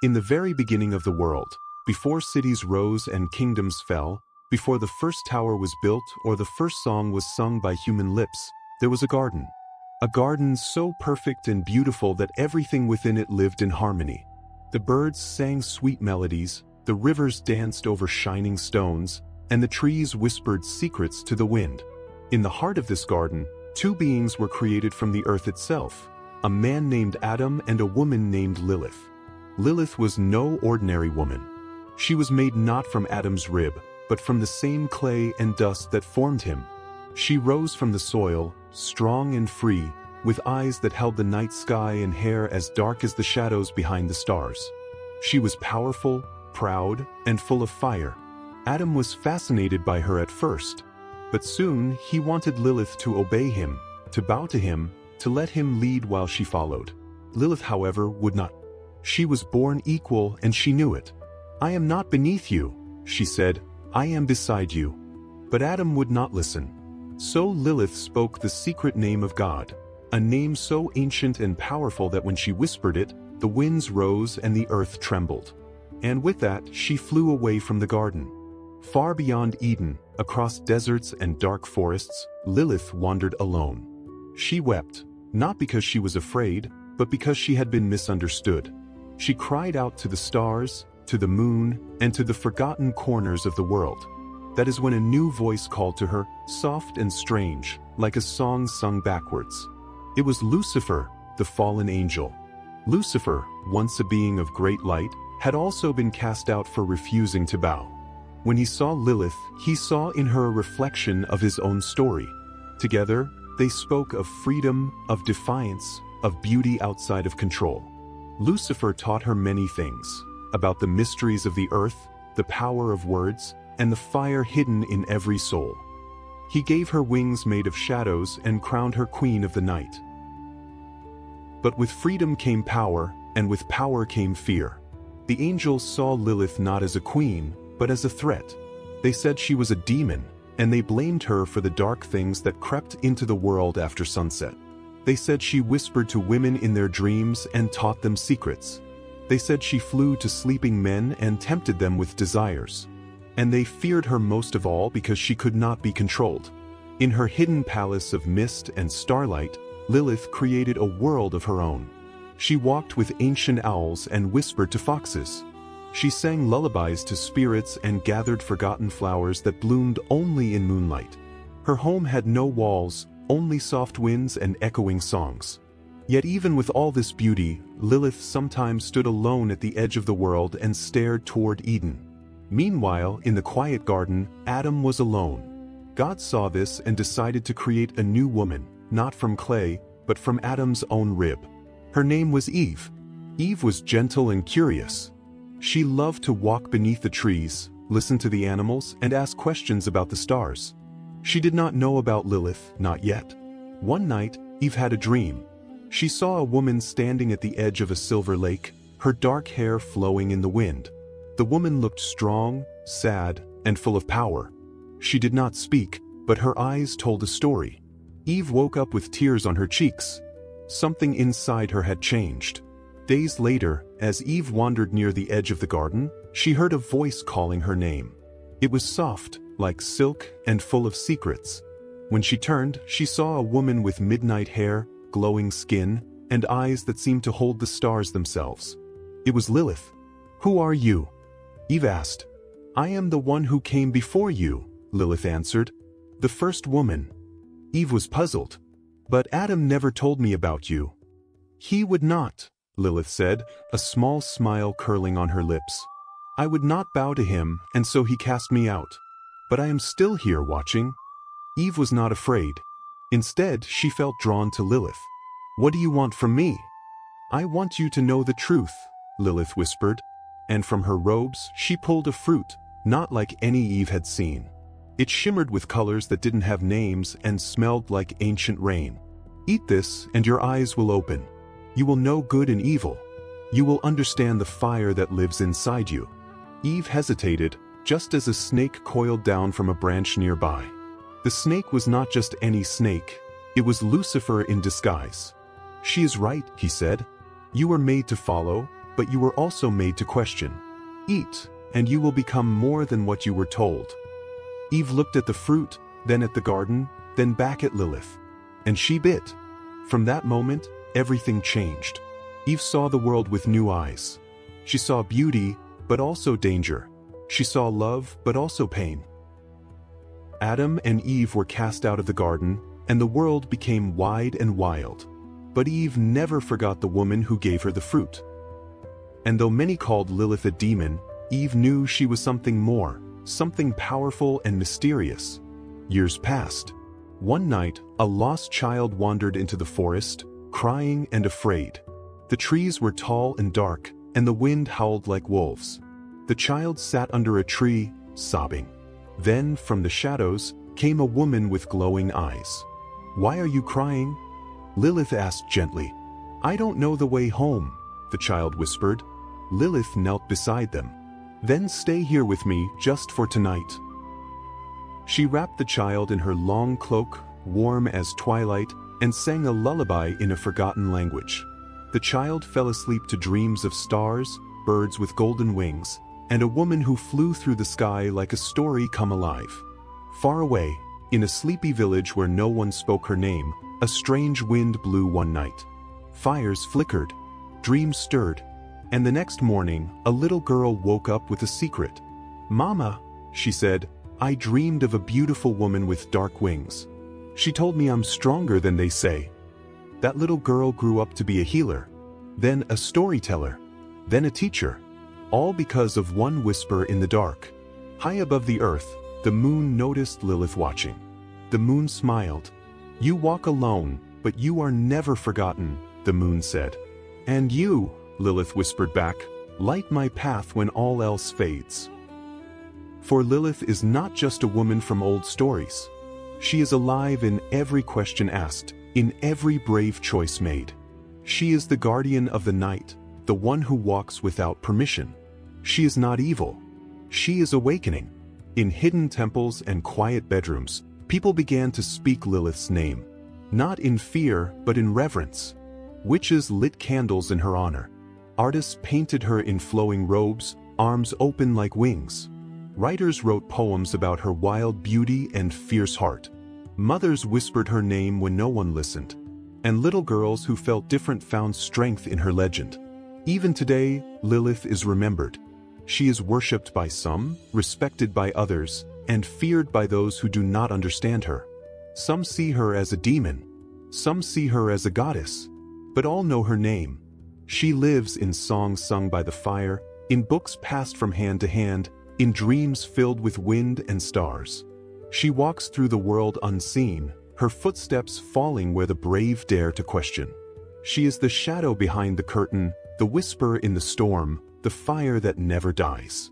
In the very beginning of the world, before cities rose and kingdoms fell, before the first tower was built or the first song was sung by human lips, there was a garden. A garden so perfect and beautiful that everything within it lived in harmony. The birds sang sweet melodies, the rivers danced over shining stones, and the trees whispered secrets to the wind. In the heart of this garden, two beings were created from the earth itself, a man named Adam and a woman named Lilith. Lilith was no ordinary woman. She was made not from Adam's rib, but from the same clay and dust that formed him. She rose from the soil, strong and free, with eyes that held the night sky and hair as dark as the shadows behind the stars. She was powerful, proud, and full of fire. Adam was fascinated by her at first, but soon he wanted Lilith to obey him, to bow to him, to let him lead while she followed. Lilith, however, would not. She was born equal and she knew it. "I am not beneath you," she said, "I am beside you." But Adam would not listen. So Lilith spoke the secret name of God, a name so ancient and powerful that when she whispered it, the winds rose and the earth trembled. And with that, she flew away from the garden. Far beyond Eden, across deserts and dark forests, Lilith wandered alone. She wept, not because she was afraid, but because she had been misunderstood. She cried out to the stars, to the moon, and to the forgotten corners of the world. That is when a new voice called to her, soft and strange, like a song sung backwards. It was Lucifer, the fallen angel. Lucifer, once a being of great light, had also been cast out for refusing to bow. When he saw Lilith, he saw in her a reflection of his own story. Together, they spoke of freedom, of defiance, of beauty outside of control. Lucifer taught her many things, about the mysteries of the earth, the power of words, and the fire hidden in every soul. He gave her wings made of shadows and crowned her queen of the night. But with freedom came power, and with power came fear. The angels saw Lilith not as a queen, but as a threat. They said she was a demon, and they blamed her for the dark things that crept into the world after sunset. They said she whispered to women in their dreams and taught them secrets. They said she flew to sleeping men and tempted them with desires. And they feared her most of all because she could not be controlled. In her hidden palace of mist and starlight, Lilith created a world of her own. She walked with ancient owls and whispered to foxes. She sang lullabies to spirits and gathered forgotten flowers that bloomed only in moonlight. Her home had no walls, only soft winds and echoing songs. Yet even with all this beauty, Lilith sometimes stood alone at the edge of the world and stared toward Eden. Meanwhile, in the quiet garden, Adam was alone. God saw this and decided to create a new woman, not from clay, but from Adam's own rib. Her name was Eve. Eve was gentle and curious. She loved to walk beneath the trees, listen to the animals, and ask questions about the stars. She did not know about Lilith, not yet. One night, Eve had a dream. She saw a woman standing at the edge of a silver lake, her dark hair flowing in the wind. The woman looked strong, sad, and full of power. She did not speak, but her eyes told a story. Eve woke up with tears on her cheeks. Something inside her had changed. Days later, as Eve wandered near the edge of the garden, she heard a voice calling her name. It was soft, like silk, and full of secrets. When she turned, she saw a woman with midnight hair, glowing skin, and eyes that seemed to hold the stars themselves. It was Lilith. "Who are you?" Eve asked. "I am the one who came before you," Lilith answered. "The first woman." Eve was puzzled. "But Adam never told me about you." "He would not," Lilith said, a small smile curling on her lips. "I would not bow to him, and so he cast me out. But I am still here watching." Eve was not afraid. Instead, she felt drawn to Lilith. "What do you want from me?" "I want you to know the truth," Lilith whispered. And from her robes, she pulled a fruit, not like any Eve had seen. It shimmered with colors that didn't have names and smelled like ancient rain. "Eat this, and your eyes will open. You will know good and evil. You will understand the fire that lives inside you." Eve hesitated, just as a snake coiled down from a branch nearby. The snake was not just any snake. It was Lucifer in disguise. "She is right," he said. "You were made to follow, but you were also made to question. Eat, and you will become more than what you were told. Eve looked at the fruit, then at the garden, then back at Lilith. And she bit. From that moment, everything changed. Eve saw the world with new eyes. She saw beauty, but also danger. She saw love, but also pain. Adam and Eve were cast out of the garden, and the world became wide and wild. But Eve never forgot the woman who gave her the fruit. And though many called Lilith a demon, Eve knew she was something more, something powerful and mysterious. Years passed. One night, a lost child wandered into the forest, crying and afraid. The trees were tall and dark, and the wind howled like wolves. The child sat under a tree, sobbing. Then, from the shadows, came a woman with glowing eyes. "Why are you crying?" Lilith asked gently. "I don't know the way home," the child whispered. Lilith knelt beside them. "Then stay here with me just for tonight." She wrapped the child in her long cloak, warm as twilight, and sang a lullaby in a forgotten language. The child fell asleep to dreams of stars, birds with golden wings, and a woman who flew through the sky like a story come alive. Far away, in a sleepy village where no one spoke her name, a strange wind blew one night. Fires flickered, dreams stirred, and the next morning, a little girl woke up with a secret. "Mama," she said, "I dreamed of a beautiful woman with dark wings. She told me I'm stronger than they say." That little girl grew up to be a healer, then a storyteller, then a teacher, all because of one whisper in the dark. High above the earth, the moon noticed Lilith watching. The moon smiled. "You walk alone, but you are never forgotten," the moon said. "And you," Lilith whispered back, "light my path when all else fades." For Lilith is not just a woman from old stories. She is alive in every question asked, in every brave choice made. She is the guardian of the night, the one who walks without permission. She is not evil. She is awakening. In hidden temples and quiet bedrooms, people began to speak Lilith's name, not in fear but in reverence. Witches lit candles in her honor. Artists painted her in flowing robes, arms open like wings. Writers wrote poems about her wild beauty and fierce heart. Mothers whispered her name when no one listened. And little girls who felt different found strength in her legend. Even today, Lilith is remembered. She is worshipped by some, respected by others, and feared by those who do not understand her. Some see her as a demon. Some see her as a goddess. But all know her name. She lives in songs sung by the fire, in books passed from hand to hand, in dreams filled with wind and stars. She walks through the world unseen, her footsteps falling where the brave dare to question. She is the shadow behind the curtain, the whisper in the storm, the fire that never dies.